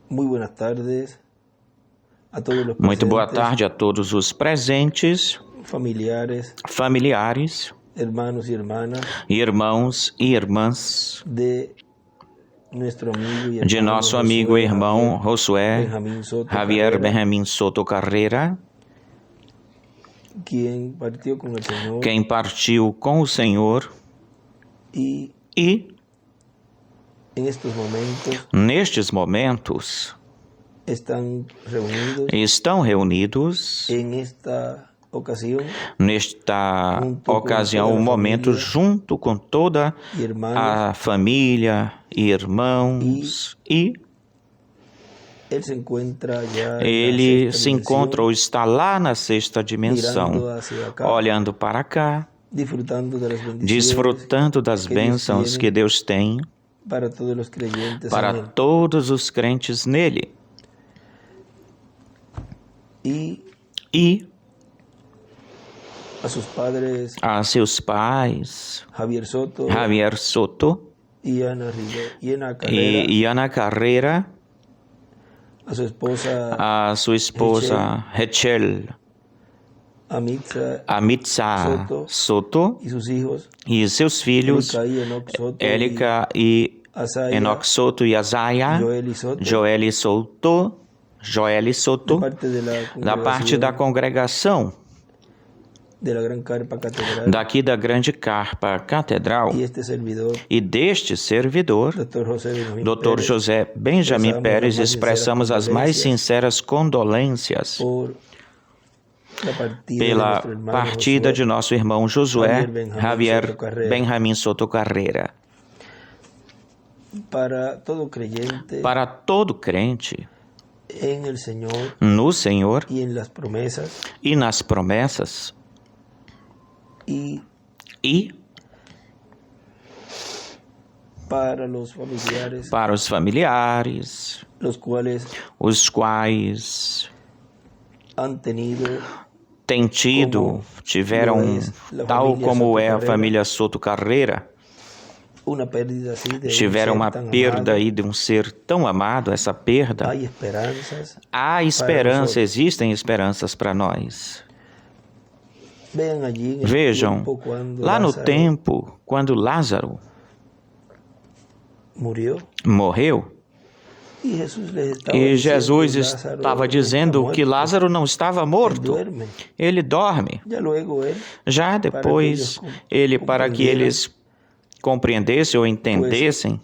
Muy buenas tardes a todos los Muito boa presentes, tarde a todos os presentes, familiares, familiares, hermanos irmãos e irmãs de nuestro amigo y de hermano nosso amigo e irmão Josué Benjamín Soto Javier Carrera, Benjamin Soto Carreira, quien partió con el Señor quem partiu com o Senhor y e, nestes momentos estão reunidos reunidos nesta ocasião, um momento junto com toda y hermanos. a família e irmãos e Él se encuentra ya en ele la se sexta encontra ou está lá na sexta dimensão, mirando hacia acá, olhando para cá, desfrutando das bênçãos que Deus tem para todos os creyentes para todos os crentes nele. E a seus pais, Javier Soto y Ana Carreira, a sua esposa Rachel Amitza Soto e seus filhos Élica e Enoch Soto e Azaia, Joeli Soto, da parte da congregação daqui da Grande Carpa Catedral e deste servidor, Dr. José Benjamin Pérez, expressamos as mais sinceras condolências pela partida de nosso irmão Josué Javier Benjamin Soto Carreira. Para todo crente no Senhor e nas promessas e para os familiares, os quais tiveram, tal como é a família Soto Carreira, tiveram uma perda aí de um ser tão amado, essa perda. Há esperança, existem esperanças para nós. Vejam, lá no tempo, quando Lázaro morreu, e Jesus estava dizendo que Lázaro não estava morto, ele dorme. Já depois, para que eles compreendessem ou entendessem,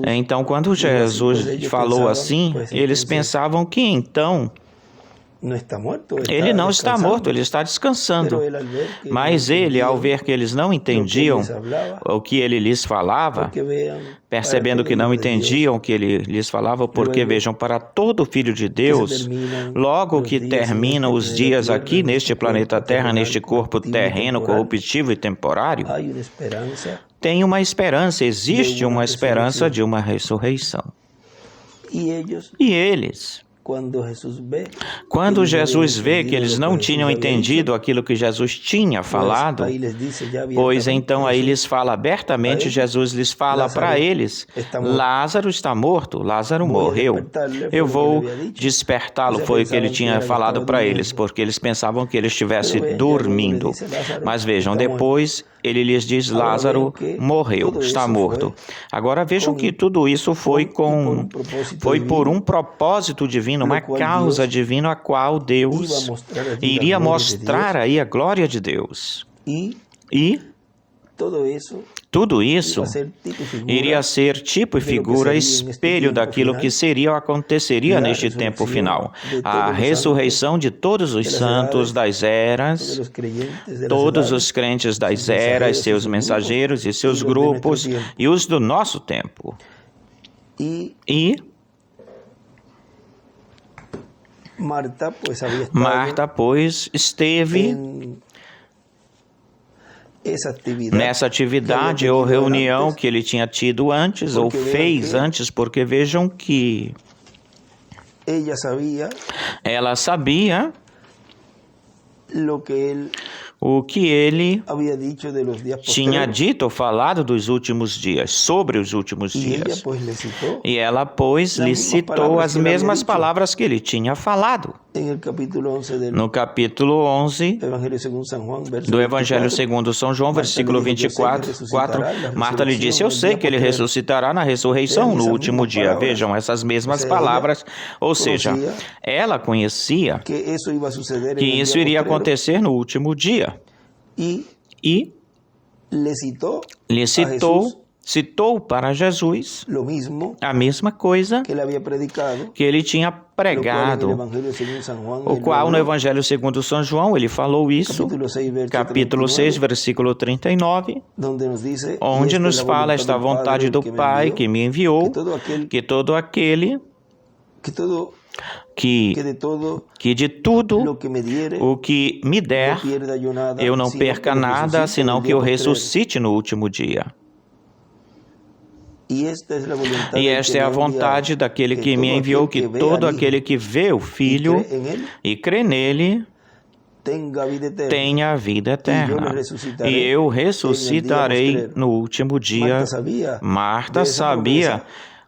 então quando Jesus falou assim, eles pensavam que então ele não está morto, ele está descansando. Mas ele, ao ver que eles não entendiam o que ele lhes falava, percebendo que não entendiam o que ele lhes falava, porque vejam, para todo filho de Deus, logo que terminam os dias aqui neste planeta Terra, neste corpo terreno, corruptível e temporário, tem uma esperança, existe uma esperança de uma ressurreição. E eles, quando Jesus vê que eles não tinham entendido aquilo que Jesus tinha falado, pois então aí lhes fala abertamente, Jesus lhes fala para eles, Lázaro está morto, Lázaro morreu. Eu vou despertá-lo, foi o que ele tinha falado para eles, porque eles pensavam que ele estivesse dormindo. Mas vejam, depois ele lhes diz, Lázaro morreu, está morto. Agora vejam que tudo isso foi por um propósito divino, uma causa divina a qual Deus iria mostrar aí a glória de Deus. E tudo isso iria ser tipo e figura, espelho daquilo que seria ou aconteceria neste tempo final. A ressurreição de todos os santos das eras, todos os crentes das eras, seus mensageiros e seus grupos, e os do nosso tempo. E Marta, pois, esteve nessa atividade ou reunião que ele tinha tido antes, ou fez antes, porque vejam que ela sabia o que ele tinha dito ou falado dos últimos dias, sobre os últimos dias. E ela, pois, lhe citou as mesmas palavras que ele tinha falado. No capítulo 11 do Evangelho segundo São João, versículo 24, Marta lhe disse: eu sei que ele ressuscitará na ressurreição no último dia. Vejam essas mesmas palavras, ou seja, ela conhecia que isso iria acontecer no último dia. E lhe citou para Jesus a mesma coisa que ele tinha pregado, o qual no Evangelho segundo São João ele falou isso, capítulo 6, versículo 39, onde nos fala esta vontade do Pai que me enviou, que todo aquele que de tudo o que me der, eu não perca nada, senão que eu ressuscite no último dia. E esta é a vontade daquele que me enviou, que todo aquele que vê o Filho e crê nele tenha a vida eterna. E eu ressuscitarei no último dia. Marta sabia,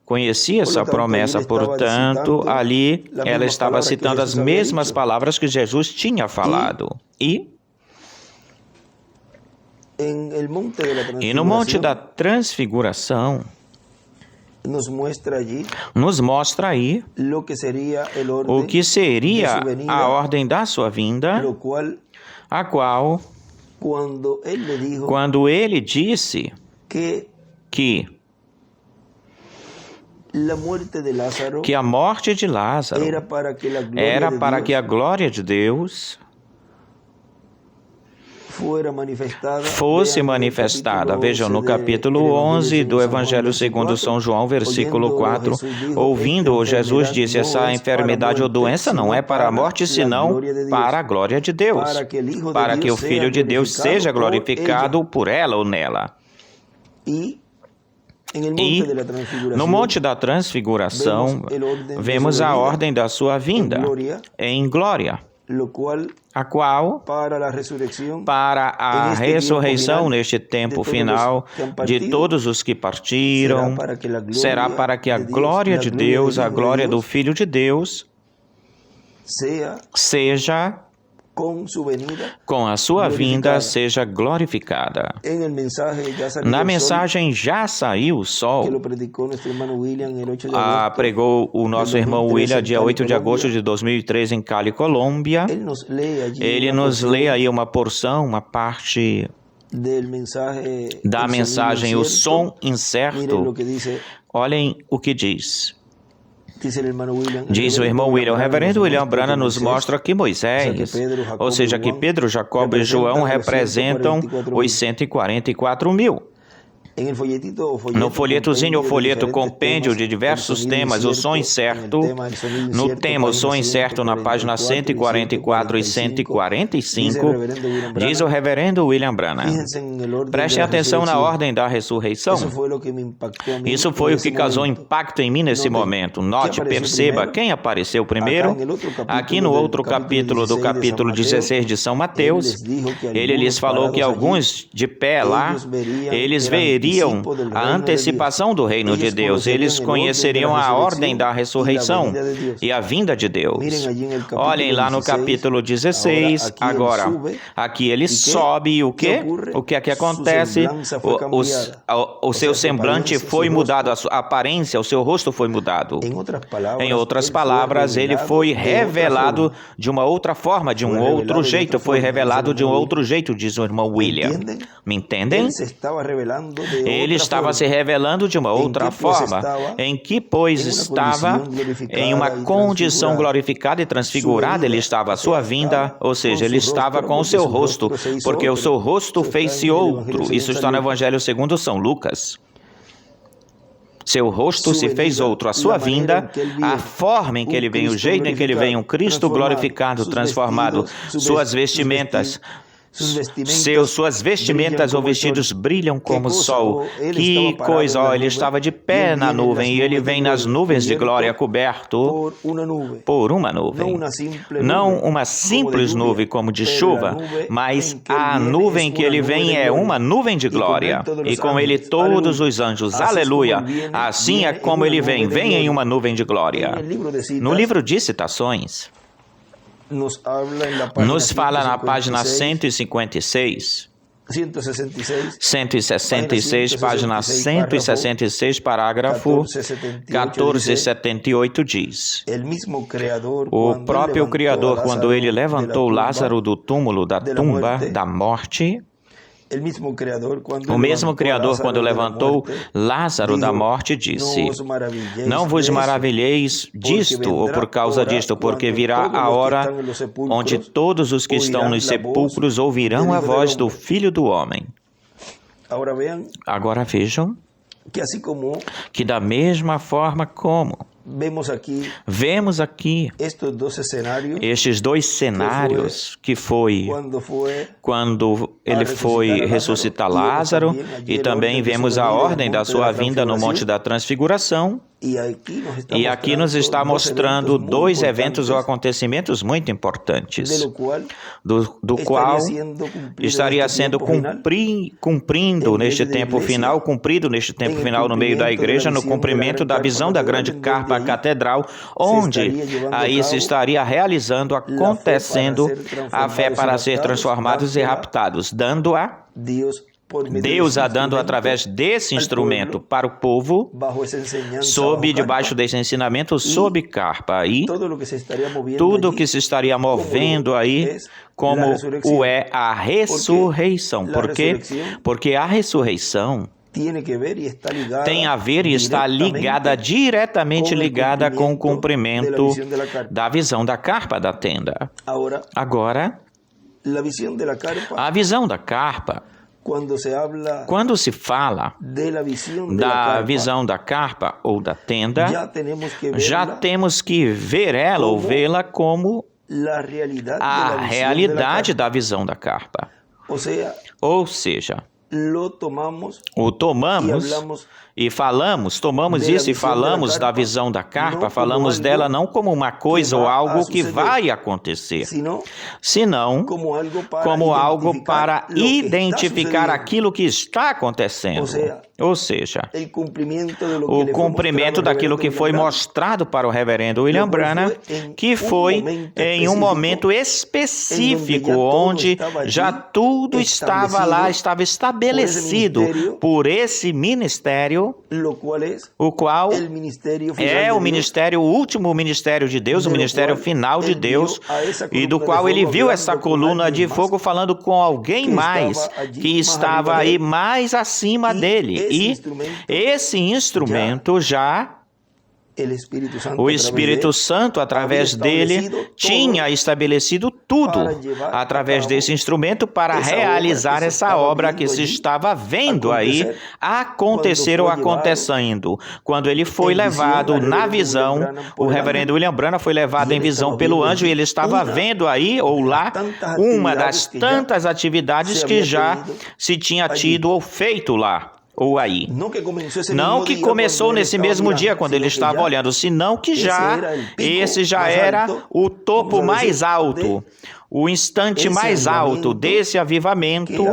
conhecia essa promessa, portanto, ali ela estava citando as mesmas palavras que Jesus tinha falado. E no Monte da Transfiguração, nos mostra aí o que seria a ordem da sua vinda, a qual, quando ele disse que a morte de Lázaro era para que a glória de Deus fosse manifestada. Vejam, no capítulo 11 do Evangelho segundo São João, versículo 4, ouvindo-o, Jesus disse: essa enfermidade ou doença não é para a morte, senão para a glória de Deus, para que o Filho de Deus seja glorificado por ela ou nela. E no Monte da Transfiguração, vemos a ordem da sua vinda em glória, a qual, para a ressurreição neste tempo final de todos os que partiram, será para que a glória de Deus, a glória do Filho de Deus, seja, com a sua vinda, seja glorificada. Na mensagem Já Saiu o Sol, pregou o nosso irmão William, dia 8 de agosto de 2003, em Cali, Colômbia. Ele nos lê aí uma porção, uma parte da mensagem O Som Incerto. Olhem o que diz. Diz o irmão William: o reverendo William Branham nos mostra que Moisés, ou seja, que Pedro, Jacobo e João representam os 144 mil. No folhetozinho ou folheto compêndio de diversos temas, o som incerto, no tema o som incerto, na página 144 e 145, diz o reverendo William Branham: preste atenção na ordem da ressurreição. Isso foi o que causou impacto em mim nesse momento. Note, perceba quem apareceu primeiro. Aqui no outro capítulo, do capítulo 16 de São Mateus, ele lhes falou que alguns de pé lá, eles veriam a antecipação do reino de Deus. Eles conheceriam a ordem da ressurreição e a vinda de Deus. Olhem lá no capítulo 16, agora, aqui ele sobe e o quê? O que é que acontece? O seu semblante foi mudado, a sua aparência, o seu rosto foi mudado. Em outras palavras, ele foi revelado de uma outra forma, de um outro jeito. Foi revelado de um outro jeito, diz o irmão William. Me entendem? Ele estava se revelando de uma outra forma, em que, pois, estava em uma condição glorificada e transfigurada. Ele estava à sua vinda, ou seja, ele estava com o seu rosto, porque o seu rosto fez-se outro. Isso está no Evangelho segundo São Lucas. Seu rosto se fez outro, a sua vinda, a forma em que ele vem, o jeito em que ele vem, um Cristo glorificado, transformado, suas vestimentas suas vestimentas ou vestidos brilham como o sol. Que coisa, ó, ele estava de pé na nuvem e ele vem nas nuvens de glória coberto por uma nuvem. Não uma simples nuvem como de chuva, mas a nuvem que ele vem é uma nuvem de glória. E com ele todos os anjos, aleluia. Assim é como ele vem em uma nuvem de glória. No livro de Citações, nos fala na página 166, 166, página 166, parágrafo 1478 diz: o próprio Criador, quando ele levantou Lázaro do túmulo, da tumba, da morte, o mesmo Criador, quando levantou Lázaro da morte, disse: não vos maravilheis disto ou por causa disto, porque virá a hora onde todos os que estão nos sepulcros ouvirão a voz do Filho do Homem. Agora vejam que da mesma forma como vemos aqui estes dois cenários, que foi quando ele foi ressuscitar Lázaro, e também vemos a ordem da sua vinda no Monte da Transfiguração. E aqui nos está mostrando dois eventos ou acontecimentos muito importantes, do qual estaria sendo cumprindo neste tempo final, cumprido neste tempo final no meio da igreja, no cumprimento da visão da grande carpa catedral, onde aí se estaria realizando, acontecendo a fé para ser transformados e raptados, dando-a Deus a dando através desse instrumento para o povo, debaixo desse ensinamento, sob carpa. E tudo o que se estaria movendo aí, como o é a ressurreição. Por quê? Porque a ressurreição tem a ver e está ligada, diretamente ligada com o cumprimento da visão da carpa da tenda. Agora, a visão da carpa, quando se fala da visão da carpa ou da tenda, já temos que ver ela ou vê-la como a realidade da visão da carpa. Ou seja, o tomamos e falamos, tomamos isso e falamos da visão da carpa, falamos dela não como uma coisa ou algo que vai acontecer, senão como algo para identificar aquilo que está acontecendo. Ou seja, o cumprimento daquilo que foi mostrado para o reverendo William Branham, que foi em um momento específico, onde já tudo estava lá, estava estabelecido por esse ministério, o qual é o ministério, o último ministério de Deus, o ministério final de Deus, e do qual ele viu essa coluna de fogo falando com alguém mais, que estava aí mais acima dele. E esse instrumento já, o Espírito Santo, através dele, tinha estabelecido tudo através desse instrumento para realizar essa obra que se estava vendo aí acontecer ou acontecendo. Quando ele foi levado na visão, o reverendo William Branham foi levado em visão pelo anjo, e ele estava vendo aí ou lá uma das tantas atividades que já se tinha tido ou feito lá. Ou aí. Não que começou nesse mesmo dia quando ele estava olhando, senão que esse já era o topo mais alto, o instante mais alto desse avivamento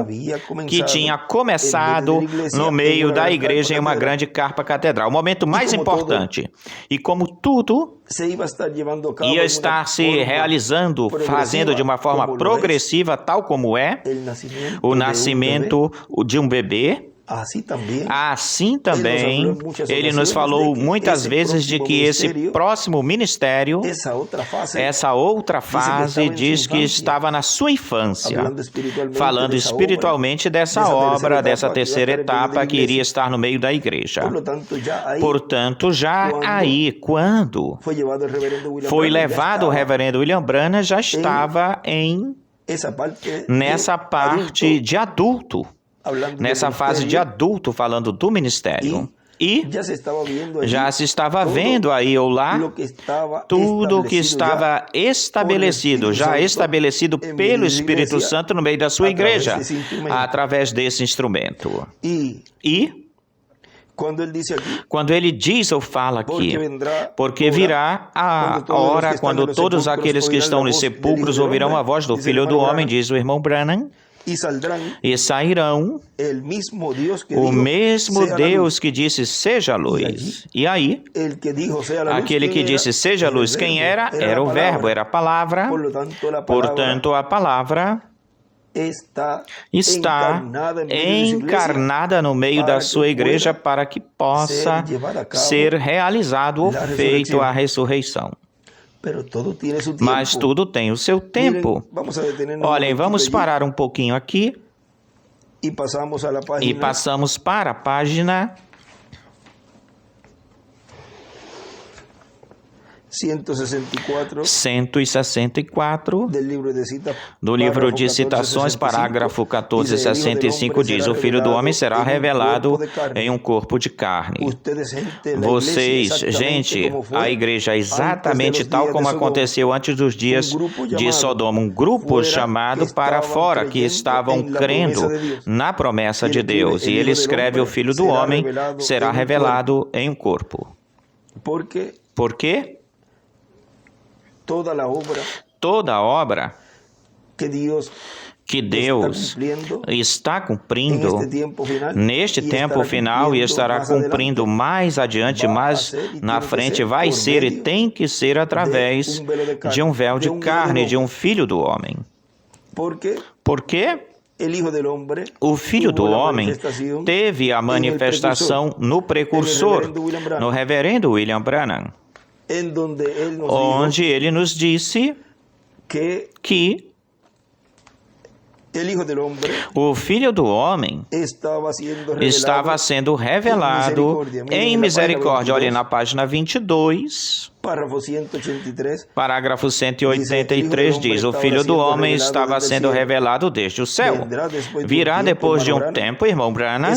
que tinha começado no meio da igreja em uma grande carpa catedral. O momento mais importante. E como tudo ia estar se realizando, fazendo de uma forma progressiva, tal como é o nascimento de um bebê, assim também, ele nos falou muitas vezes de que esse próximo ministério, essa outra fase, diz que estava na sua infância, falando espiritualmente dessa obra, dessa terceira etapa que iria estar no meio da igreja. Portanto, já aí, quando foi levado o reverendo William Branham, já estava nessa parte de adulto. Nessa fase de adulto, falando do ministério. E já se estava vendo aí ou lá tudo o que estava estabelecido, já estabelecido pelo Espírito Santo no meio da sua igreja, através desse instrumento. E quando ele diz ou fala aqui, porque virá a hora quando todos aqueles que estão nos sepulcros ouvirão a voz do Filho do Homem, diz o irmão Branham, e sairão o mesmo Deus que disse, seja luz. E aí, aquele que disse, seja luz, quem era? Era o Verbo, era a palavra. Portanto, a palavra está encarnada no meio da sua igreja para que possa ser realizado ou feito a ressurreição. Mas tudo tem o seu tempo. Olhem, vamos parar um pouquinho aqui e passamos para a página 164 do livro de citações, parágrafo 1465, diz: o Filho do Homem será revelado em um corpo de carne. Vocês, gente, a igreja é exatamente tal como aconteceu antes dos dias de Sodoma, um grupo chamado para fora que estavam crendo na promessa de Deus. E ele escreve: o Filho do Homem será revelado em um corpo. Por quê? Toda a obra que Deus está cumprindo neste tempo final e estará cumprindo mais adiante, mais na frente, vai ser e tem que ser através de um véu de carne, de um Filho do Homem. Por quê? O Filho do Homem teve a manifestação no precursor, no reverendo William Branham, onde ele nos disse que o Filho do Homem estava sendo revelado em misericórdia. Olhem na página 22, parágrafo 183 diz: o Filho do Homem estava sendo revelado desde o céu. Virá depois de um tempo, irmão Branham.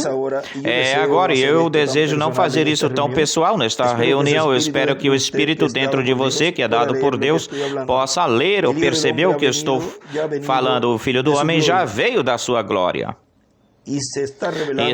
Agora, eu desejo não fazer isso tão pessoal nesta reunião. Eu espero que o Espírito dentro de você, que é dado por Deus, possa ler ou perceber o que eu estou falando. O Filho do Homem já veio da sua glória. E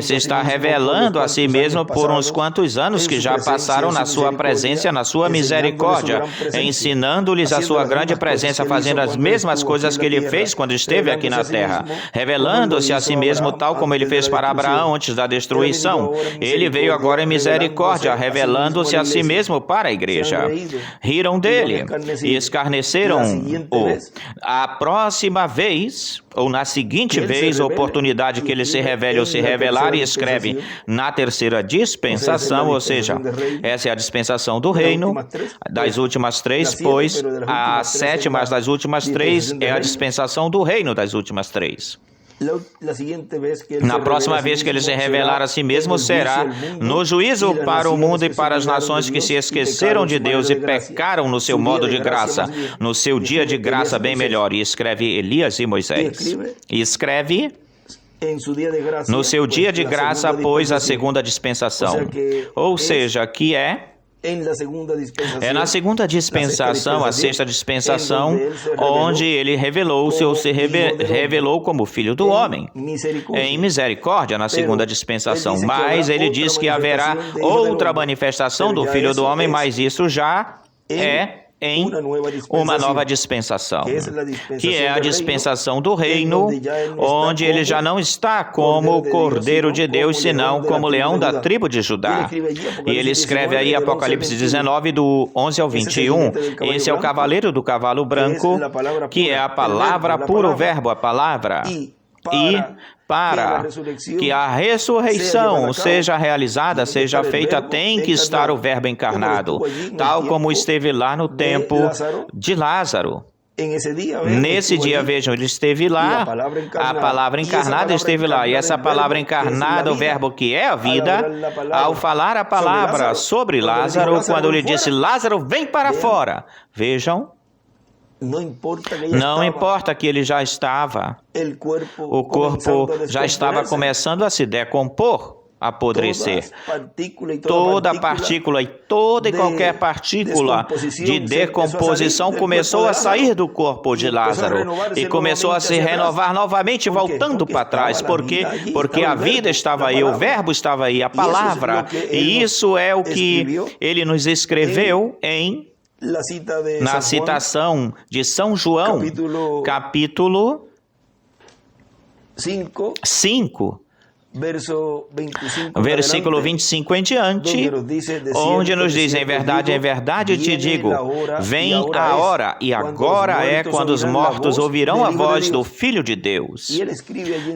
se está revelando a si mesmo por uns quantos anos que já passaram na sua presença, na sua misericórdia, ensinando-lhes a sua grande presença, fazendo as mesmas coisas que ele fez quando esteve aqui na terra, revelando-se a si mesmo tal como ele fez para Abraão antes da destruição. Ele veio agora em misericórdia, revelando-se a si mesmo para a igreja. Riram dele e escarneceram-o. A próxima vez, ou na seguinte vez, a oportunidade que ele se revele ou se revelar, e escreve na terceira dispensação, ou seja, essa é a dispensação do reino, das últimas três, pois a sétima das últimas três é a dispensação do reino das últimas três. Na próxima vez que ele se revelar a si mesmo, será no juízo para o mundo e para as nações que se esqueceram de Deus e pecaram no seu modo de graça, no seu dia de graça bem melhor. E escreve Elias e Moisés. E escreve no seu dia de graça, pois a segunda dispensação. Ou seja, que é na segunda dispensação, a sexta dispensação, onde ele revelou-se ou se revelou como Filho do Homem, em misericórdia na segunda dispensação. Mas ele diz que haverá outra manifestação do Filho do Homem, mas isso já é em uma nova dispensação, que é a dispensação do reino, onde ele já não está como o Cordeiro de Deus, senão como leão da tribo de Judá. E ele escreve aí Apocalipse 19, do 11 ao 21, esse é o cavaleiro do cavalo branco, que é a palavra, puro verbo, a palavra. E para que a ressurreição seja realizada, seja feita, tem que estar o Verbo encarnado, tal como esteve lá no tempo de Lázaro. Nesse dia, vejam, ele esteve lá, a palavra encarnada esteve lá, e essa palavra encarnada, o verbo que é a vida, ao falar a palavra sobre Lázaro, quando ele disse, Lázaro, vem para fora, vejam, não importa que ele já estava, o corpo já estava começando a se decompor. apodrecer. Toda partícula e toda e qualquer partícula de decomposição começou a sair do corpo de Lázaro e começou a se renovar novamente, voltando para trás. Por quê? Porque a vida estava aí, o verbo estava aí, a palavra. E isso é o que ele nos escreveu na citação de São João, capítulo 5. Versículo 25 em diante, onde nos diz: em verdade te digo, vem a hora, e agora é quando os mortos ouvirão a voz do Filho de Deus.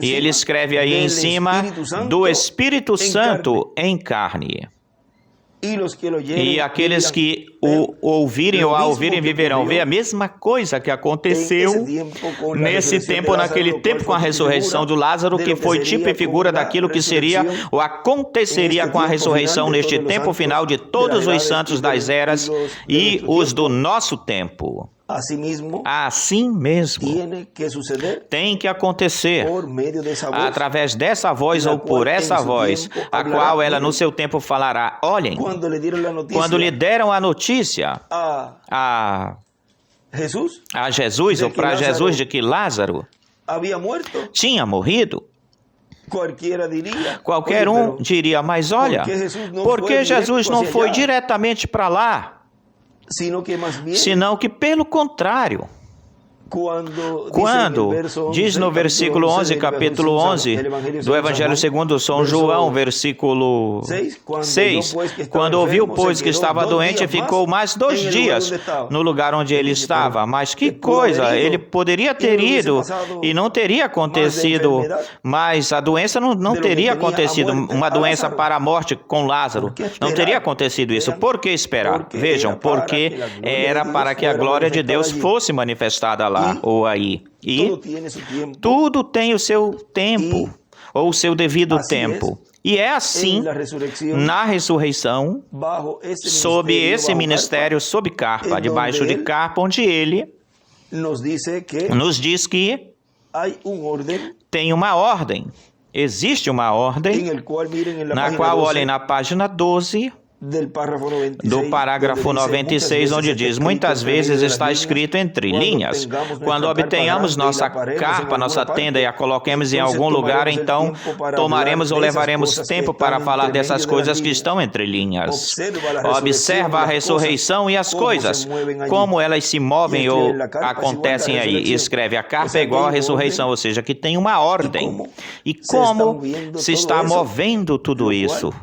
E ele escreve aí em cima do Espírito Santo em carne. E aqueles que o ouvirem ou a ouvirem viverão. Vê a mesma coisa que aconteceu nesse tempo, naquele tempo, com a ressurreição do Lázaro, que foi tipo e figura daquilo que seria ou aconteceria com a ressurreição neste tempo final de todos os santos das eras e os do nosso tempo. Assim mesmo tem que acontecer através dessa voz ou por essa voz, a qual ela no seu tempo falará. Olhem, quando lhe deram a notícia a Jesus ou para Jesus de que Lázaro tinha morrido, qualquer um diria, mas olha, por que Jesus não foi diretamente para lá? Senão que, pelo contrário, quando diz no versículo 11, capítulo 11 do Evangelho segundo São João, versículo 6, quando ouviu, pois, que estava doente, ficou mais 2 dias no lugar onde ele estava. Mas que coisa, ele poderia ter ido e não teria acontecido, mas a doença não teria acontecido, uma doença para a morte com Lázaro, não teria acontecido isso. Por que esperar? Vejam, porque era para que a glória de Deus fosse manifestada lá ou aí. E tudo tem o seu tempo, ou o seu devido tempo. E é assim na ressurreição, sob esse ministério, sob carpa, debaixo de carpa, onde ele nos diz que tem uma ordem. Existe uma ordem, na qual, olhem na página 12, do parágrafo 96, onde diz: muitas vezes está escrito entre linhas, quando obtenhamos nossa carpa, nossa tenda e a coloquemos em algum lugar, então tomaremos ou levaremos tempo para falar dessas coisas que estão entre linhas. Observa a ressurreição e as coisas, como elas se movem ou acontecem aí. Escreve: a carpa é igual à ressurreição, ou seja, que tem uma ordem. E como se está movendo tudo isso?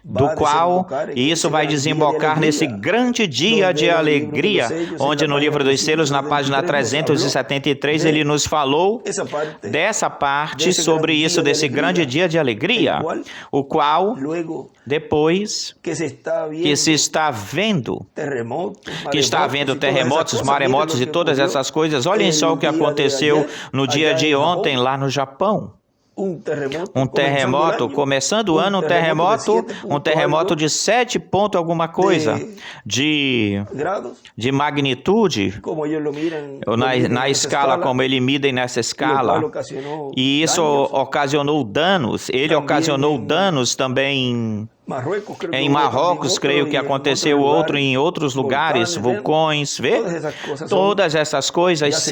Do qual isso vai desembocar nesse grande dia de alegria, onde no livro dos selos, na página 373, ele nos falou dessa parte sobre isso, desse grande dia de alegria, o qual depois que se está vendo, que está havendo terremotos, maremotos e todas essas coisas. Olhem só o que aconteceu no dia de ontem lá no Japão. Um terremoto, começando o ano, um terremoto de 7 ponto alguma coisa de magnitude, na escala como eles midem nessa escala, e isso ocasionou danos. Ele ocasionou danos também em Marrocos, creio que aconteceu outro em outros lugares, vulcões, vê? Todas essas coisas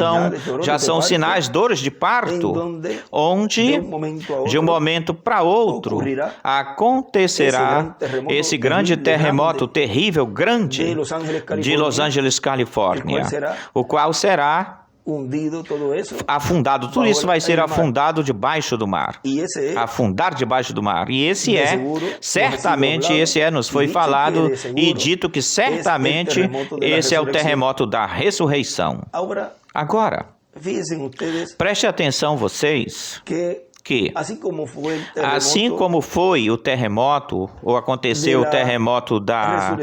já são sinais, dores de parto, onde de um momento para outro acontecerá esse grande terremoto terrível, grande, de Los Angeles, Califórnia, o qual será afundado. Tudo isso vai ser afundado debaixo do mar. Afundar debaixo do mar. E esse certamente, nos foi falado e dito que certamente esse é o terremoto da ressurreição. Agora, preste atenção vocês, que assim como foi o terremoto, ou aconteceu o terremoto da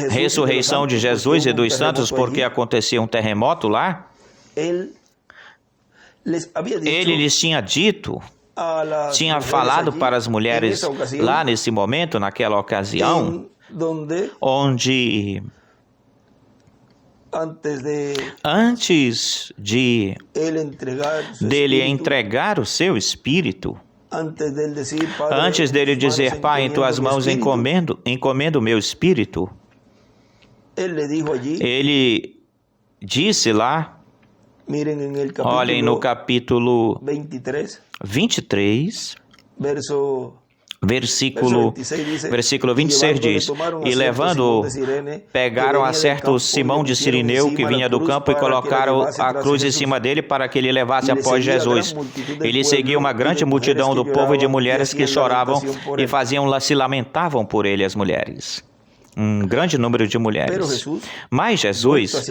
ressurreição de Jesus e dos santos, porque acontecia um terremoto lá, ele lhes tinha dito, tinha falado para as mulheres lá nesse momento, naquela ocasião, onde antes de dele entregar o seu espírito, Antes dele dizer, Pai, em tuas mãos encomendo o meu espírito, ele disse lá, olhem no capítulo 23, versículo 26 diz, e levando, pegaram a certo Simão de Cirineu, que vinha do campo, e colocaram a cruz em cima dele para que ele levasse após Jesus. Ele seguia uma grande multidão do povo e de mulheres que choravam e se lamentavam por ele, as mulheres. Um grande número de mulheres. Mas Jesus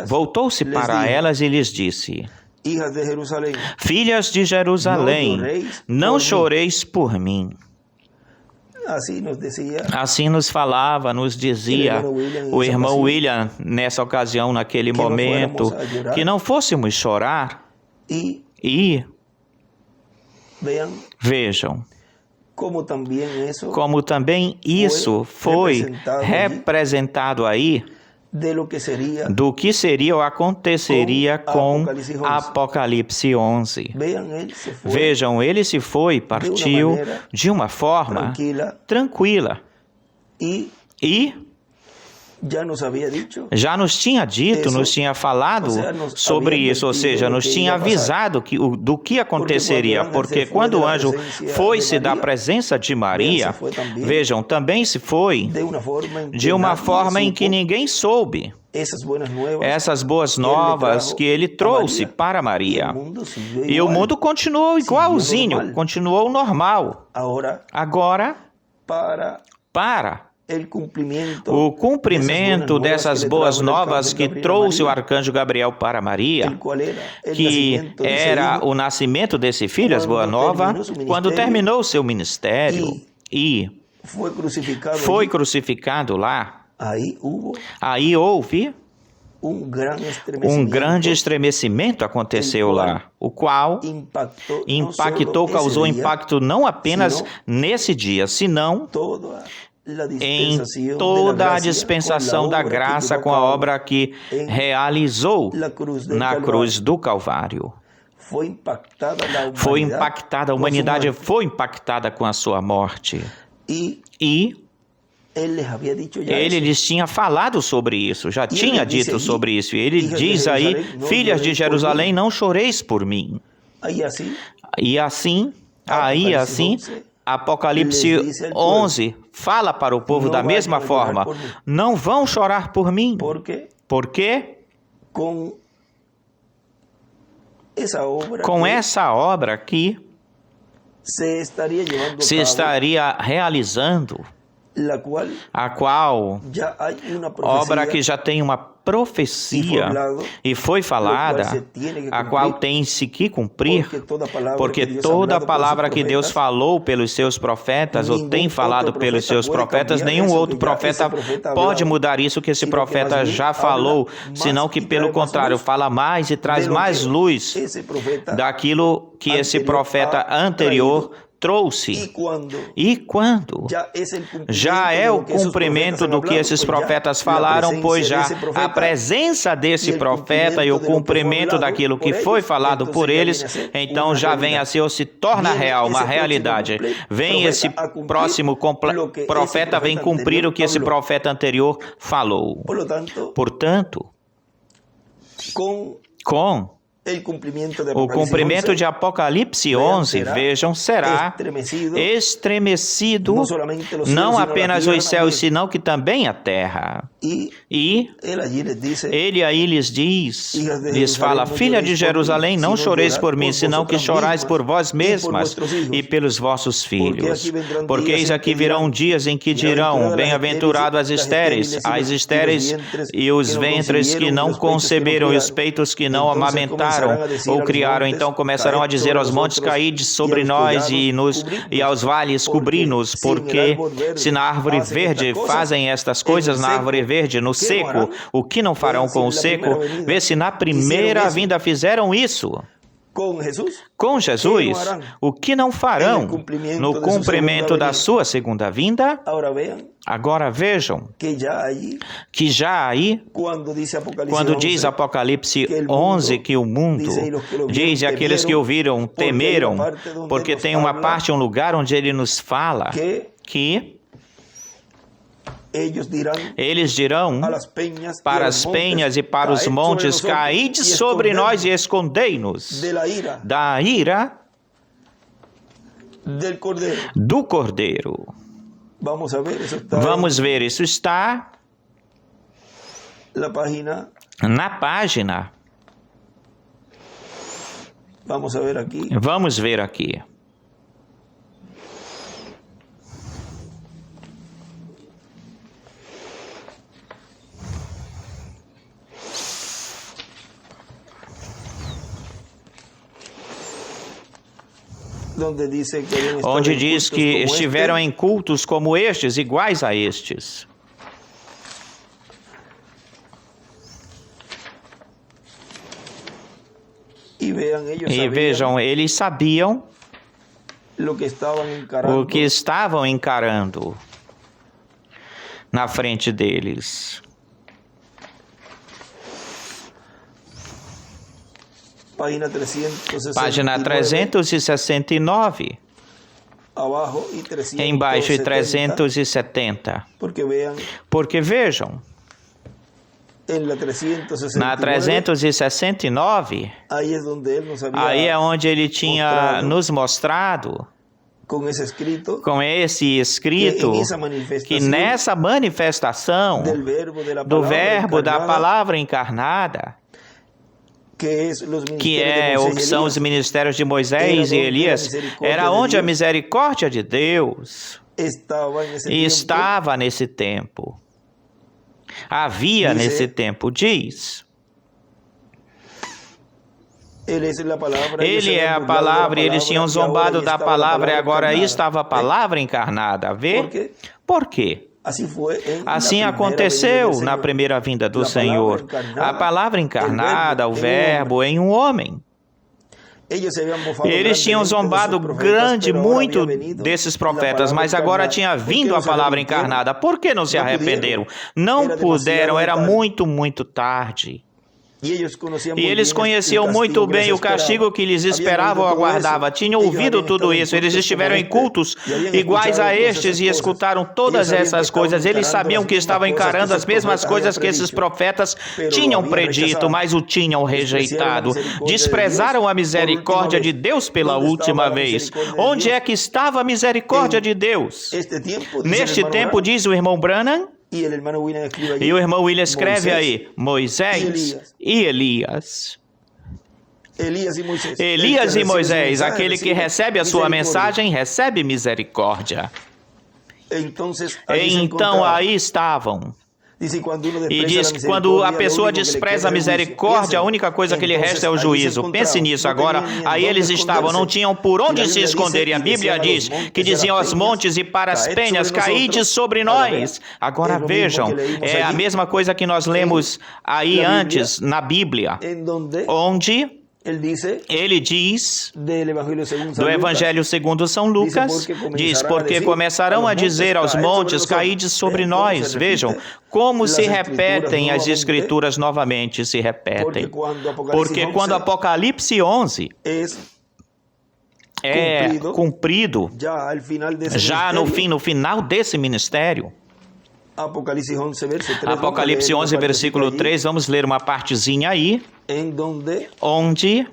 voltou-se para elas e lhes disse, Filhas de Jerusalém, não choreis por mim. Assim nos falava, nos dizia o irmão William nessa ocasião, naquele momento, que não fôssemos chorar. E vejam, como também isso foi representado aí do que seria ou aconteceria com Apocalipse 11. Vejam, ele se foi, partiu de uma forma tranquila. E já nos tinha dito, nos tinha falado sobre isso, ou seja, nos tinha avisado do que aconteceria, porque quando o anjo foi-se da presença de Maria, vejam, também se foi de uma forma em que ninguém soube essas boas novas que ele trouxe para Maria. E o mundo continuou igualzinho, continuou normal. Agora, para o cumprimento dessas boas novas que trouxe o arcanjo Gabriel para Maria, que era o nascimento desse filho, as boas novas, quando terminou o seu ministério e foi crucificado lá, aí houve um grande estremecimento aconteceu lá, o qual causou impacto não apenas nesse dia, senão em toda a dispensação da graça com a obra que realizou na cruz do Calvário. Foi impactada, a humanidade foi impactada com a sua morte. E ele lhes tinha falado sobre isso, já tinha dito sobre isso. E ele diz aí, Filhas de Jerusalém, não choreis por mim. E assim, Apocalipse 11 fala para o povo da mesma forma, não vão chorar por mim. Porque com essa obra aqui se estaria realizando, a qual obra que já tem uma profecia e foi falada, a qual tem-se que cumprir, porque toda palavra que Deus falou pelos seus profetas, ou tem falado pelos seus profetas, nenhum outro profeta pode mudar isso que esse profeta já falou, senão que, pelo contrário, fala mais e traz mais luz daquilo que esse profeta anterior trouxe. E quando já é o cumprimento do que esses profetas falaram, pois já a presença desse profeta e o cumprimento daquilo que foi falado por eles, então já vem a ser ou se torna real, uma realidade. Vem esse próximo profeta, vem cumprir o que esse profeta anterior falou. Portanto, com o cumprimento de Apocalipse 11, vejam, será estremecido não apenas os céus, senão que também a terra. E ele aí lhes diz, lhes fala, Filha de Jerusalém, não choreis por mim, senão que chorais por vós mesmas e pelos vossos filhos. Porque eis aqui virão dias em que dirão, bem-aventurado as estéreis e os ventres que não conceberam e os peitos que não amamentaram, ou criaram, então começarão a dizer aos montes, caíde sobre nós e aos vales cobri-nos, porque se na árvore verde fazem estas coisas, na árvore verde, no seco, o que não farão com o seco? Vê se na primeira vinda fizeram isso. com Jesus, o que não farão no cumprimento da sua segunda vinda? Agora vejam que já aí, quando diz Apocalipse 11 que o mundo, diz aqueles que ouviram, temeram, porque tem uma parte, um lugar onde ele nos fala que eles dirão para as penhas e para os montes: caíde sobre nós e escondei-nos da ira do Cordeiro. Vamos ver, isso está na página. Vamos ver aqui. Onde diz que estiveram em cultos como estes, iguais a estes. E vejam, eles sabiam o que estavam encarando na frente deles. Página 369. Embaixo e 370. Porque vejam, na 369, aí é onde ele tinha nos mostrado, com esse escrito, que nessa manifestação do verbo da palavra encarnada, que são os ministérios de Moisés e Elias, era onde a misericórdia de Deus estava nesse tempo. Havia nesse tempo, diz. Ele é a palavra, e eles tinham zombado da palavra, e agora aí estava a palavra encarnada. Vê? Por quê? Assim aconteceu na primeira vinda do Senhor. A palavra encarnada, o verbo, em um homem. Eles tinham zombado muito desses profetas, mas agora tinha vindo a palavra encarnada. Por que não se arrependeram? Não puderam, era muito, muito tarde. E eles conheciam muito bem o castigo que lhes esperava ou aguardava. Tinham ouvido tudo isso. Eles estiveram em cultos iguais a estes e escutaram todas essas coisas. Eles sabiam que estavam encarando as mesmas coisas que esses profetas tinham predito, mas o tinham rejeitado. Desprezaram a misericórdia de Deus pela última vez. Onde é que estava a misericórdia de Deus? Neste tempo, diz o irmão Branham, e o irmão William escreve aí, Moisés e Elias. Elias e Moisés, aquele que recebe a sua mensagem, recebe misericórdia. Então aí estavam. E diz que quando a pessoa despreza a misericórdia, a única coisa que lhe resta é o juízo. Pense nisso agora. Aí eles estavam, não tinham por onde se esconder. E a Bíblia diz que diziam aos montes e para as penhas: caíde sobre nós. Agora vejam, é a mesma coisa que nós lemos aí antes na Bíblia, onde ele diz, do Evangelho segundo São Lucas, diz, porque começarão a dizer aos montes: caíde sobre nós. Vejam como se repetem as Escrituras novamente, se repetem. Porque quando Apocalipse 11 é cumprido, já no final desse ministério, Apocalipse 11, versículo 3, vamos ler uma partezinha aí, onde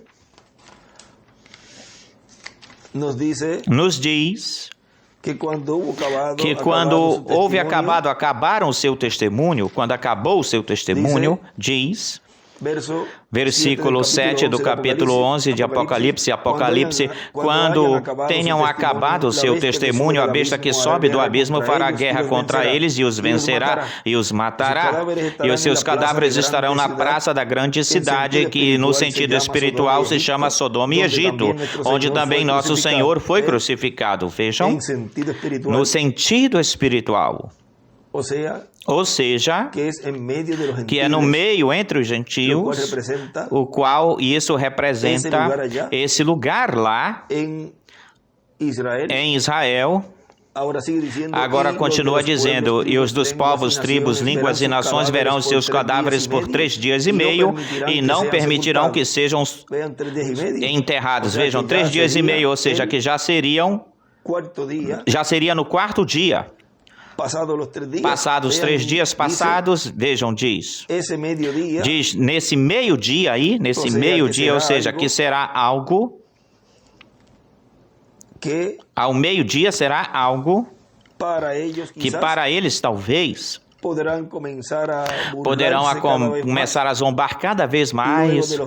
nos diz que quando houve acabaram o seu testemunho, quando acabou o seu testemunho, diz, versículo 7 do capítulo 11 de Apocalipse, quando tenham acabado o seu testemunho, a besta que sobe do abismo fará guerra contra eles e os vencerá e os matará. E os seus cadáveres estarão na praça da grande cidade, que no sentido espiritual se chama Sodoma e Egito, onde também nosso Senhor foi crucificado. Vejam, no sentido espiritual. ou seja, que é no meio entre os gentios, o qual isso representa esse lugar lá em Israel. Agora continua dizendo, e os dos povos, tribos, línguas e nações verão os seus cadáveres por 3 dias e meio e não permitirão que sejam enterrados. Vejam, 3 dias e meio, ou seja, que já seria no 4º dia. Passados 3 dias passados, vejam, diz nesse meio-dia aí, ou seja, que será algo, ao meio-dia será algo que para eles talvez poderão começar a zombar cada vez mais,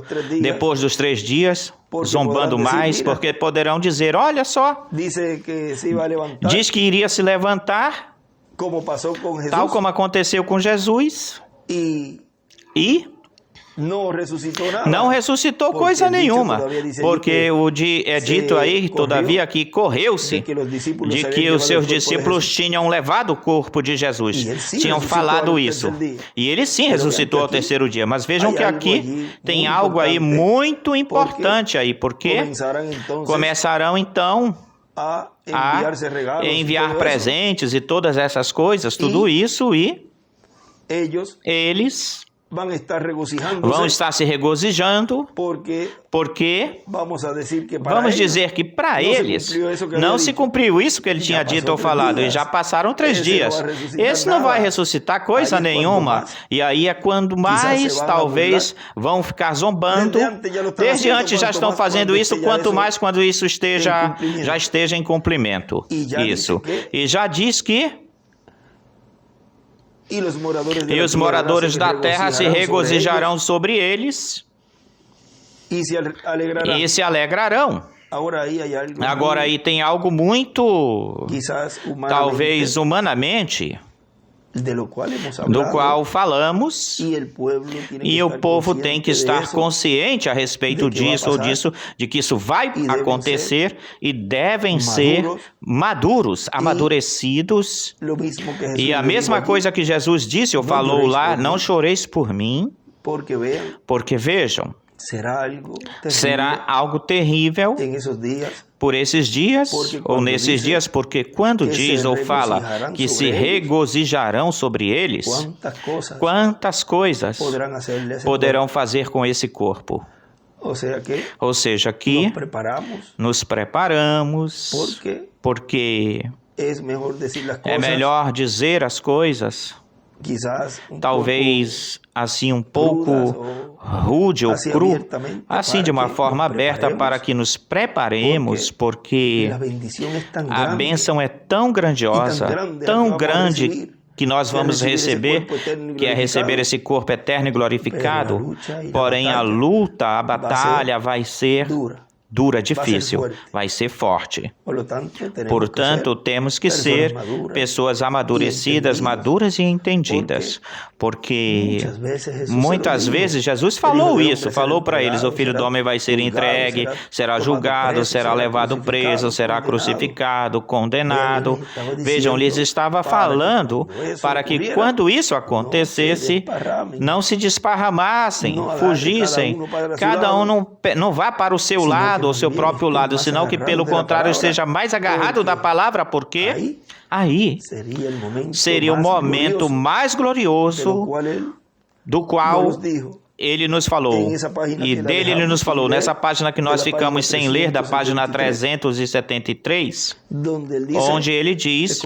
depois dos 3 dias, zombando mais, porque poderão dizer, olha só, diz que iria se levantar, tal como aconteceu com Jesus, e não ressuscitou coisa nenhuma, porque é dito aí, todavia, que correu-se de que os seus discípulos tinham levado o corpo de Jesus, tinham falado isso, e ele sim ressuscitou ao 3º dia, mas vejam que aqui tem algo aí muito importante aí, porque começarão então a enviar presentes e todas essas coisas, tudo isso, e eles vão estar se regozijando, porque vamos dizer que para eles não se cumpriu isso que ele tinha dito ou falado, e já passaram 3 dias. Esse não vai ressuscitar coisa nenhuma, e aí é quando mais talvez vão ficar zombando. Desde antes já estão fazendo isso, quanto mais quando isso já esteja em cumprimento. Isso. E já diz que e os moradores da terra se regozijarão sobre eles e se alegrarão. Agora aí tem algo muito, talvez humanamente, do qual falamos, e o povo tem que estar consciente a respeito disso ou disso, de que isso vai acontecer, e devem ser maduros, amadurecidos, e a mesma coisa que Jesus disse ou falou lá, não choreis por mim, porque vejam, será algo terrível por esses dias, ou nesses dias, porque quando diz ou fala que se regozijarão sobre eles, quantas coisas poderão fazer com esse corpo? Ou seja, que nos preparamos, porque é melhor dizer as coisas talvez assim um pouco rude ou cru, assim de uma forma aberta, para que nos preparemos, porque a bênção é tão grandiosa, tão grande, que nós vamos receber, que é receber esse corpo eterno e glorificado, porém a luta, a batalha vai ser dura, difícil, vai ser forte. Portanto, temos que ser pessoas amadurecidas, maduras e entendidas, porque muitas vezes Jesus falou isso, falou para eles, o Filho do Homem vai ser entregue, será julgado, será levado preso, será crucificado, condenado. Vejam, lhes estava falando para que quando isso acontecesse, não se desparramassem, fugissem, cada um não vá para o seu lado, ao seu próprio lado, senão que pelo contrário esteja mais agarrado da palavra, porque aí seria o momento mais glorioso do qual ele nos falou, e dele ele nos falou, nessa página que nós ficamos sem ler, da página 373, onde ele diz,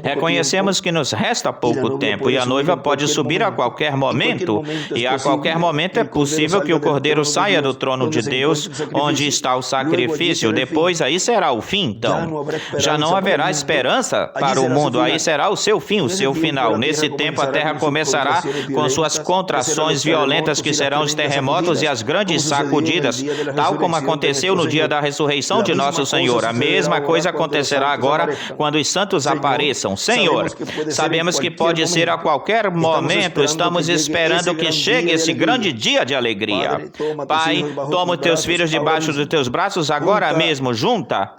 reconhecemos que nos resta pouco tempo, e a noiva pode subir a qualquer momento, e a qualquer momento é possível que o Cordeiro saia do trono de Deus, onde está o sacrifício, depois aí será o fim, então, já não haverá esperança para o mundo, aí será o seu fim, o seu final, nesse tempo a terra começará com suas contrações violentas, violentas que serão os terremotos e as grandes sacudidas, tal como aconteceu no dia da ressurreição de nosso Senhor. A mesma coisa acontecerá agora quando os santos apareçam. Senhor, sabemos que pode ser a qualquer momento, estamos esperando que chegue esse grande dia de alegria. Pai, toma os teus filhos debaixo dos teus braços agora mesmo, junta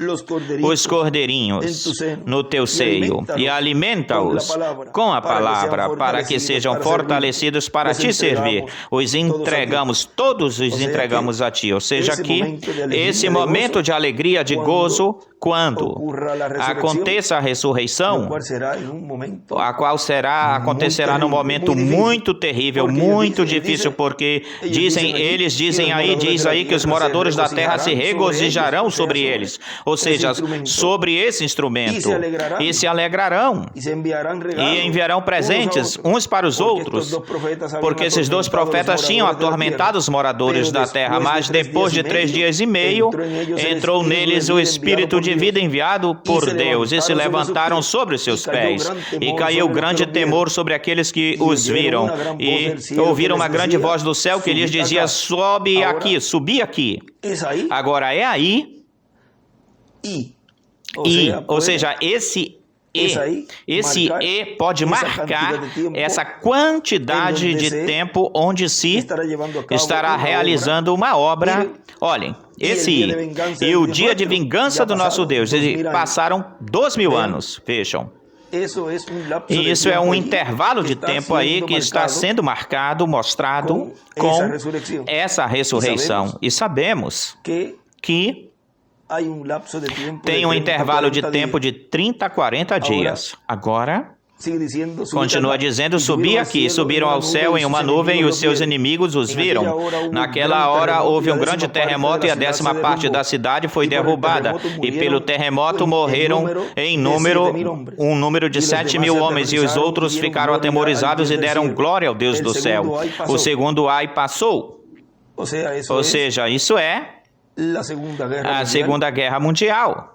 os cordeirinhos no teu seio e alimenta-os com a palavra, para que sejam fortalecidos para te servir. Os entregamos, todos os entregamos a ti. Ou seja, que esse momento de alegria, de gozo, quando aconteça a ressurreição, a qual acontecerá num momento muito terrível, muito difícil, porque diz aí que os moradores da terra se regozijarão sobre eles, ou seja, sobre esse instrumento, e se alegrarão, e enviarão presentes uns para os outros, porque esses dois profetas tinham atormentado os moradores da terra, mas depois de 3 dias e meio, entrou neles o Espírito de vida enviado por Deus, e se levantaram sobre os seus pés, e caiu grande temor sobre aqueles que os viram, e ouviram uma grande voz do céu que lhes dizia: sobe aqui, subi aqui. Agora é aí, ou seja, esse pode marcar essa quantidade de tempo onde se estará realizando uma obra. Olhem, e o dia de vingança do nosso Deus, passaram 2000 anos, vejam. E isso é um intervalo de tempo aí que está sendo marcado, mostrado com essa ressurreição. E sabemos que tem um intervalo de tempo de 30 a 40 dias. Agora, continua dizendo: subi aqui, subiram ao céu em uma nuvem e os seus inimigos os viram. Naquela hora houve um grande terremoto e a 10ª parte da cidade foi derrubada. E pelo terremoto morreram um número de 7.000 homens, e os outros ficaram atemorizados e deram glória ao Deus do céu. O segundo ai passou. Ou seja, isso é a Segunda Guerra Mundial.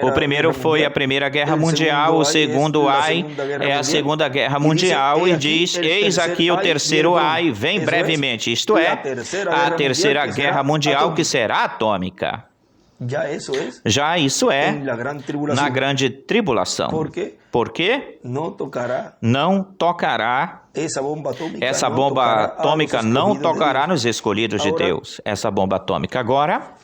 O primeiro foi a Primeira Guerra Mundial, o segundo ai é a Segunda Guerra Mundial, e diz: eis aqui o terceiro ai, vem brevemente, isto é, a Terceira Guerra Mundial, que será atômica. Já isso é na grande tribulação. Por quê? Não tocará, essa bomba atômica não tocará nos escolhidos de Deus, essa bomba atômica. Agora,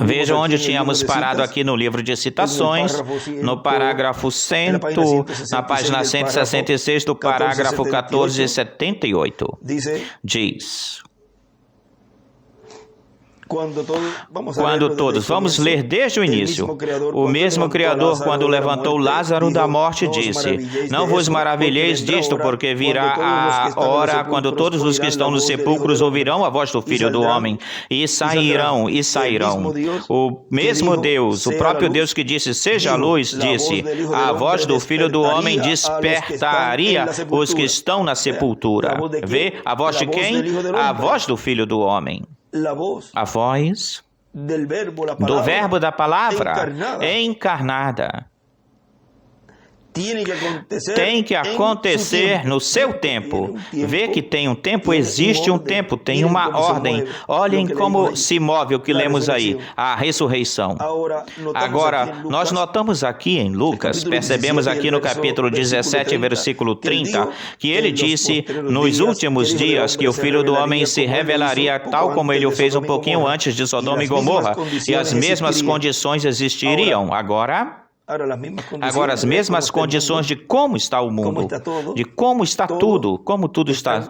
vejam onde tínhamos parado aqui no livro de citações, no parágrafo 100, na página 166 do parágrafo 1478. Diz: vamos ler desde o início. O mesmo Criador, quando levantou Lázaro da morte, disse: não vos maravilheis disto, porque virá a hora quando todos os que estão nos sepulcros ouvirão a voz do Filho do Homem, e sairão. O mesmo Deus, o próprio Deus que disse: seja a luz, disse: a voz do Filho do Homem despertaria os que estão na sepultura. Vê? A voz de quem? A voz do Filho do Homem. A voz do verbo da palavra encarnada. Tem que acontecer no seu tempo. Vê que tem um tempo, existe um tempo, tem uma ordem. Olhem como se move o que lemos aí, a ressurreição. Agora, nós notamos aqui em Lucas, percebemos aqui no capítulo 17, versículo 30, que ele disse nos últimos dias que o Filho do Homem se revelaria tal como ele o fez um pouquinho antes de Sodoma e Gomorra, e as mesmas condições existiriam. Agora, as mesmas condições de como está o mundo, de como está tudo, como tudo está,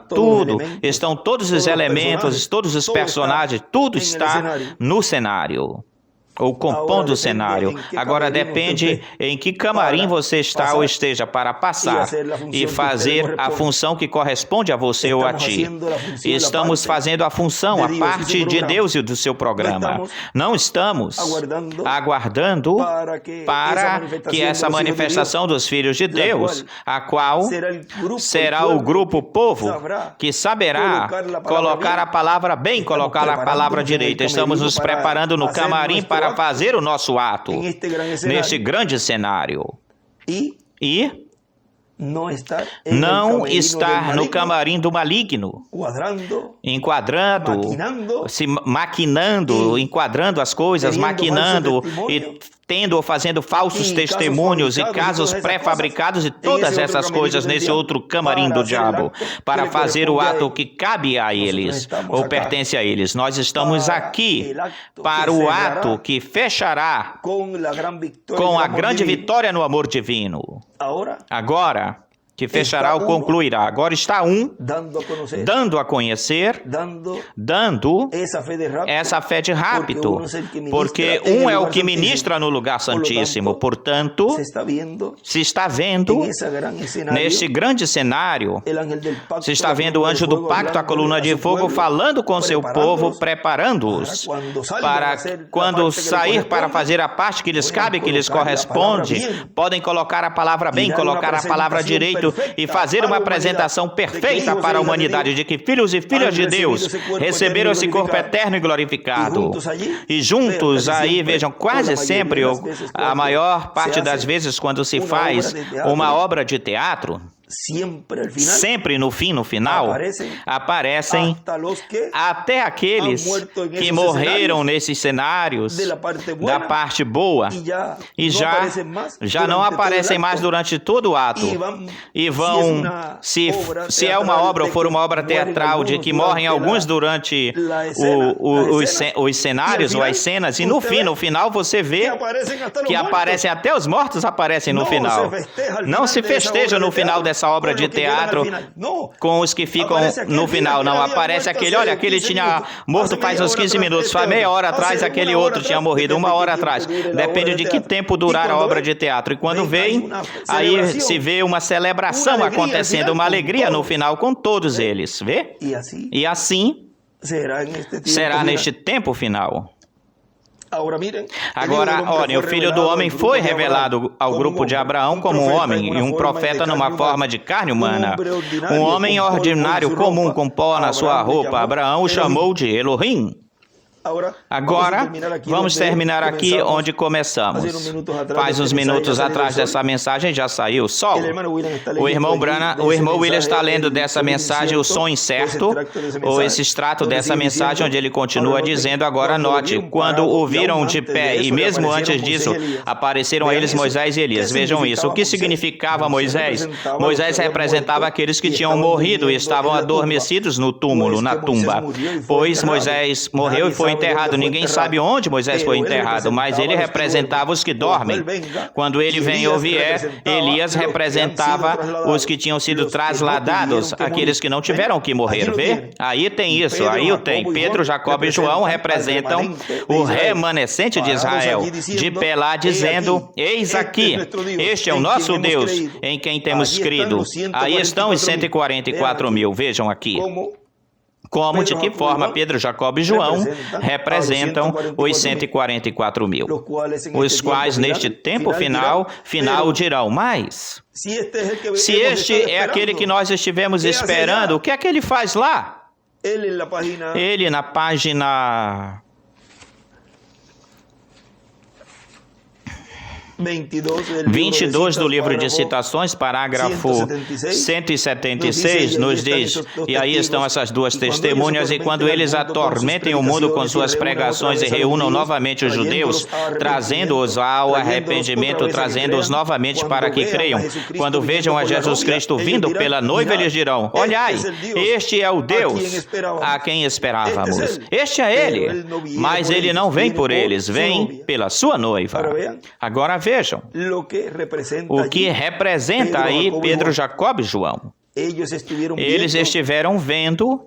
estão todos os elementos, todos os personagens, tudo está no cenário, ou compondo o cenário. Agora depende em que camarim você está ou esteja para passar e fazer a função que corresponde a você ou a ti. Estamos fazendo a função, a parte de Deus e do seu programa. Não estamos aguardando para que essa manifestação dos filhos de Deus, a qual será o grupo povo que saberá colocar a palavra bem, colocar a palavra direita. Estamos nos preparando no camarim para fazer o nosso ato neste grande cenário. E não estar no camarim do maligno, enquadrando, maquinando, enquadrando as coisas, maquinando e tendo ou fazendo falsos testemunhos e casos pré-fabricados e todas essas coisas nesse outro camarim do diabo, para fazer o ato que cabe a eles ou pertence a eles. Nós estamos aqui para o ato que fechará com a grande vitória no amor divino. Agora, que fechará ou concluirá. Agora está dando a conhecer, dando essa fé de rápido, porque um é o que ministra no lugar santíssimo. Portanto, se está vendo neste grande cenário, se está vendo o anjo do pacto, a coluna de fogo, falando com seu povo, preparando-os para quando sair para fazer a parte que lhes cabe, que lhes corresponde, podem colocar a palavra bem, colocar a palavra direito, e fazer uma apresentação perfeita para a humanidade de que filhos e filhas de Deus receberam esse corpo eterno e glorificado. E juntos aí, vejam, quase sempre, ou a maior parte das vezes, quando se faz uma obra de teatro, sempre no final, aparecem até aqueles que morreram nesses cenários da parte boa e já não aparecem mais durante todo o ato. E vão, se é uma obra ou for uma obra teatral, de que morrem alguns durante os cenários ou as cenas, e no final você vê que aparecem até os mortos aparecem no final. Não se festeja no final dessa obra de teatro com os que ficam no final, não. Aparece aquele, olha, aquele tinha morto faz uns 15 minutos, faz meia hora atrás aquele outro tinha morrido, uma hora atrás. Depende de que tempo durar a obra de teatro. E quando vem, aí se vê uma celebração acontecendo, uma alegria no final com todos eles, vê? E assim será neste tempo final. Agora, olhem, o Filho do Homem foi revelado ao grupo de Abraão como um homem e um profeta numa forma de carne humana. Um homem ordinário comum com pó na sua roupa. Abraão o chamou de Elohim. Agora, vamos terminar aqui onde começamos. Faz uns minutos atrás dessa mensagem já saiu o sol. O irmão William está lendo dessa mensagem o som incerto, ou esse extrato dessa mensagem onde ele continua dizendo, agora note, quando o viram de pé e mesmo antes disso, apareceram a eles Moisés e Elias. Vejam isso. O que significava Moisés? Moisés representava aqueles que tinham morrido e estavam adormecidos no túmulo, na tumba. Pois Moisés morreu e foi enterrado. Ninguém sabe onde Moisés foi enterrado, mas ele representava os que dormem. Quando ele vem ou vier, Elias representava os que tinham sido trasladados, aqueles que não tiveram que morrer. Vê? Aí tem isso, aí o tem. Pedro, Jacob e João representam o remanescente de Israel, de pé lá dizendo, eis aqui, este é o nosso Deus, em quem temos crido. Aí estão os 144 mil, vejam aqui. Como, de que forma Pedro, Jacob e João representam os 144 mil, os quais neste tempo final dirão, mas se este é aquele que nós estivemos esperando, o que é que ele faz lá? Ele na página 22 do livro de citações, parágrafo 176, nos diz, e aí estão essas duas testemunhas, e quando eles atormentem o mundo com suas pregações e reúnam novamente os judeus, trazendo-os ao arrependimento, trazendo-os novamente para que creiam. Quando vejam a Jesus Cristo vindo pela noiva, eles dirão, olhai, este é o Deus a quem esperávamos. Este é Ele, mas Ele não vem por eles, vem pela sua noiva. Agora vejam o que representa aí Pedro, Jacob e João. Eles estiveram vendo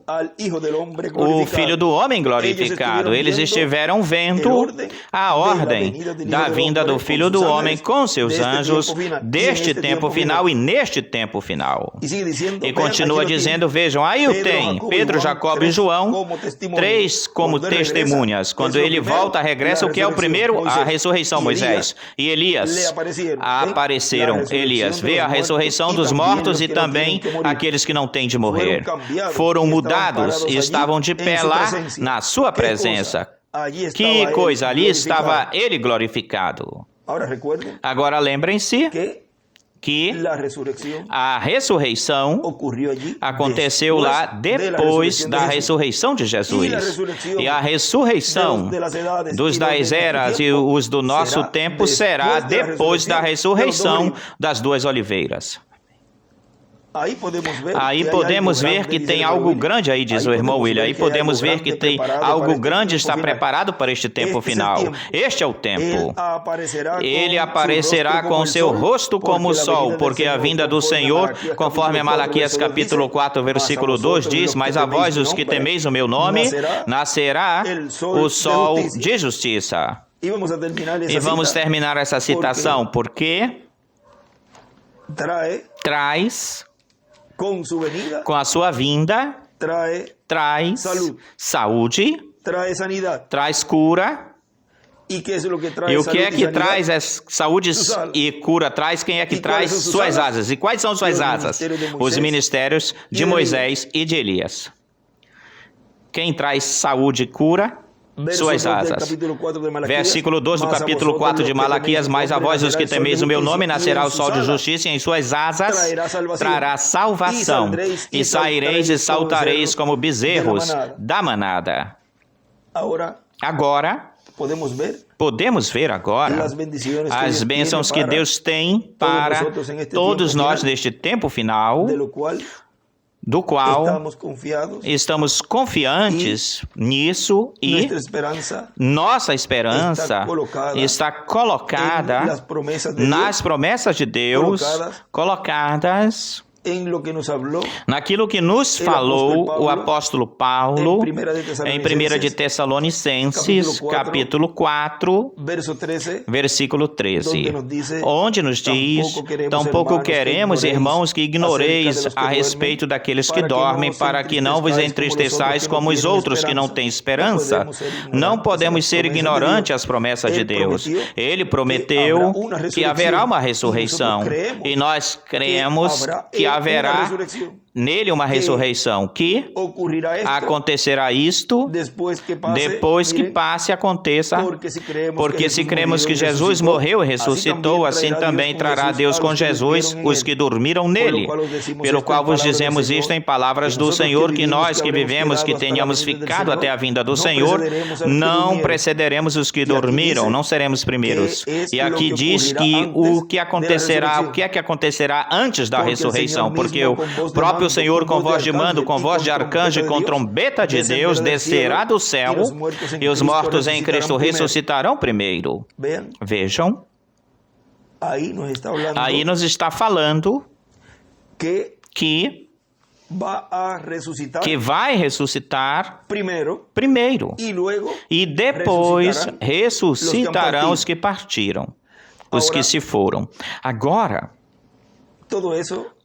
o Filho do Homem glorificado. Eles estiveram vendo a ordem da vinda do Filho do Homem com seus anjos deste tempo final e neste tempo final. E continua dizendo, vejam, aí o tem, Pedro, Jacob e João, três como testemunhas. Quando ele volta, regressa, o que é o primeiro? A ressurreição, Moisés. E Elias, apareceram. Elias vê a ressurreição dos mortos e também aqueles que não têm de morrer. Foram mudados e estavam de pé lá na sua presença. Que coisa, ali estava ele glorificado. Agora lembrem-se que a ressurreição aconteceu lá depois da ressurreição de Jesus. E a ressurreição dos das eras e os do nosso tempo será depois da ressurreição das duas oliveiras. Aí podemos ver que tem algo grande aí, diz o irmão William. Aí podemos ver que tem algo grande está preparado para este tempo final. Este é o tempo. Ele aparecerá com seu rosto como o sol, porque a vinda do Senhor, conforme Malaquias capítulo 4, versículo 2 diz, mas a vós, os que temeis o meu nome, nascerá o sol de justiça. E vamos terminar essa citação, porque traz com a sua vinda, traz saúde, traz cura. E o que é que traz saúde e cura? Traz quem é que traz suas asas? E quais são suas asas? Os ministérios de Moisés e de Elias. Quem traz saúde e cura? Suas asas. Versículo 2 do capítulo 4 de Malaquias, mas a vós, os que temeis o meu nome, nascerá o sol de justiça, e em suas asas trará salvação, e saireis e saltareis como bezerros da manada. Agora, podemos ver agora as bênçãos que Deus tem para todos nós neste tempo final, do qual estamos confiantes nisso, e nossa esperança está colocada nas promessas de Deus, colocadas naquilo que nos falou o apóstolo Paulo em 1 de Tessalonicenses, capítulo 4, versículo 13, onde nos diz, tampouco queremos, irmãos, que ignoreis a respeito daqueles que dormem, para que não vos entristeçais como os outros que não têm esperança. Não podemos ser ignorantes às promessas de Deus. Ele prometeu que haverá uma ressurreição, e nós cremos que haverá nele uma ressurreição, que acontecerá isto depois que passe e aconteça, porque se cremos que Jesus morreu e ressuscitou, assim também trará Deus com Jesus os que dormiram nele, pelo qual vos dizemos isto em palavras do Senhor, que nós que vivemos, que tenhamos ficado até a vinda do Senhor, não precederemos os que dormiram, não seremos primeiros. E aqui diz que o que é que acontecerá antes da ressurreição, porque o próprio Senhor, com voz de mando, com voz de arcanjo e com trombeta de Deus, descerá do céu, e os mortos em Cristo ressuscitarão primeiro. Vejam, aí nos está falando que vai ressuscitar primeiro, e depois ressuscitarão os que partiram, os que se foram. Agora,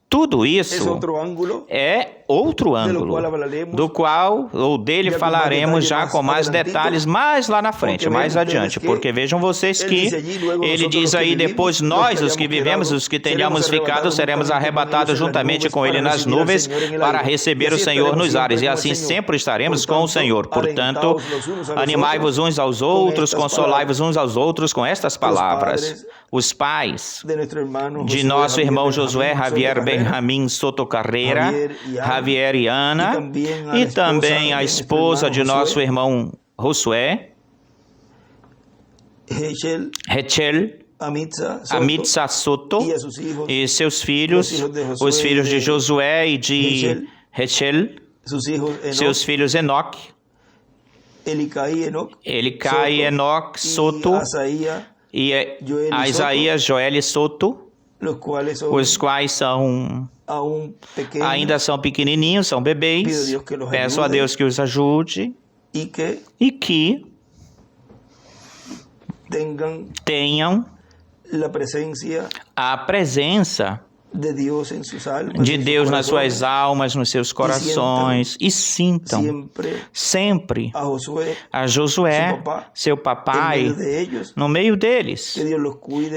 tudo isso é outro ângulo, do qual ou dele falaremos já com mais detalhes mais lá na frente, mais adiante, porque vejam vocês que ele diz aí, depois nós, os que vivemos, os que tenhamos ficado, seremos arrebatados juntamente com ele nas nuvens para receber o Senhor nos ares, e assim sempre estaremos com o Senhor. Portanto, animai-vos uns aos outros, consolai-vos uns aos outros com estas palavras. Os pais de nosso irmão Josué Javier Benjamin Soto Carreira, Javier e Ana, e também a esposa de nosso irmão Josué, Rachel Amitsa Soto, e seus filhos, os filhos de Josué e de Rachel, seus filhos Enoque, Elicai e Enoque Soto, e a Isaías Joel Soto, os quais ainda são pequenininhos, são bebês. Peço a Deus que os ajude e que tenham a presença de Deus nas suas almas, nos seus corações, e sintam sempre a Josué, seu papai, no meio deles.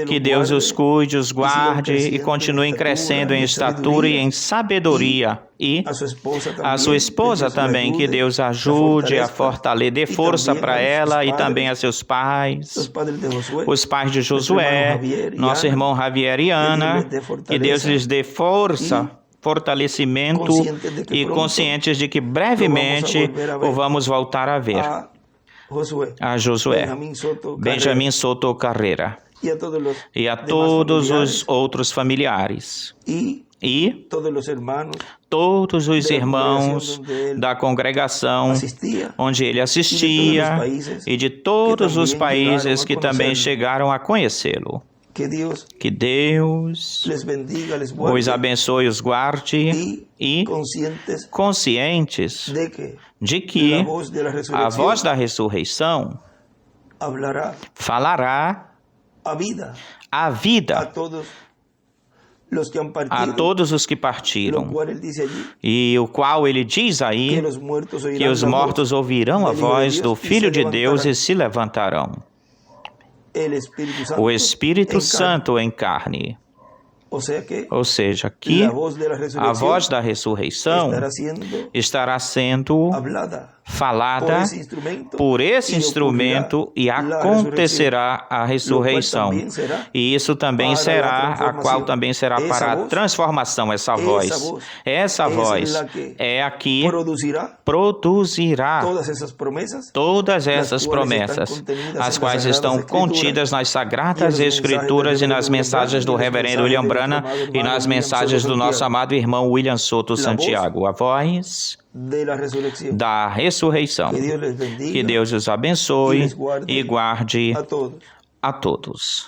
Que Deus os cuide, os guarde e continuem crescendo em estatura e em sabedoria E a sua esposa também, que Deus ajude, a fortalecer, dê força para ela e também a seus pais, os pais de Josué, nosso irmão Javier e Ana, que Deus lhes dê força, fortalecimento e conscientes de que brevemente o vamos voltar a ver. A Josué, Benjamin Soto Carreira e a todos os outros familiares e todos os irmãos da congregação onde ele assistia e de todos os países que também chegaram a conhecê-lo. Que Deus os abençoe e os guarde e conscientes de que a voz da ressurreição falará a vida a todos os que partiram, e o qual ele diz aí que os mortos ouvirão a voz do Filho de Deus e se levantarão. O Espírito Santo em carne. Ou seja, que a voz da ressurreição estará sendo falada por esse instrumento e acontecerá a ressurreição. E isso também será, a qual também será para a transformação, essa voz. Essa voz é a que produzirá todas essas promessas, as quais estão contidas nas Sagradas Escrituras e nas mensagens do Reverendo William Branham e nas mensagens do nosso amado irmão William Soto Santiago. A voz da ressurreição. Que Deus os abençoe e guarde a todos.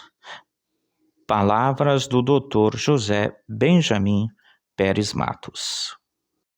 Palavras do Dr. José Benjamin Pérez Matos.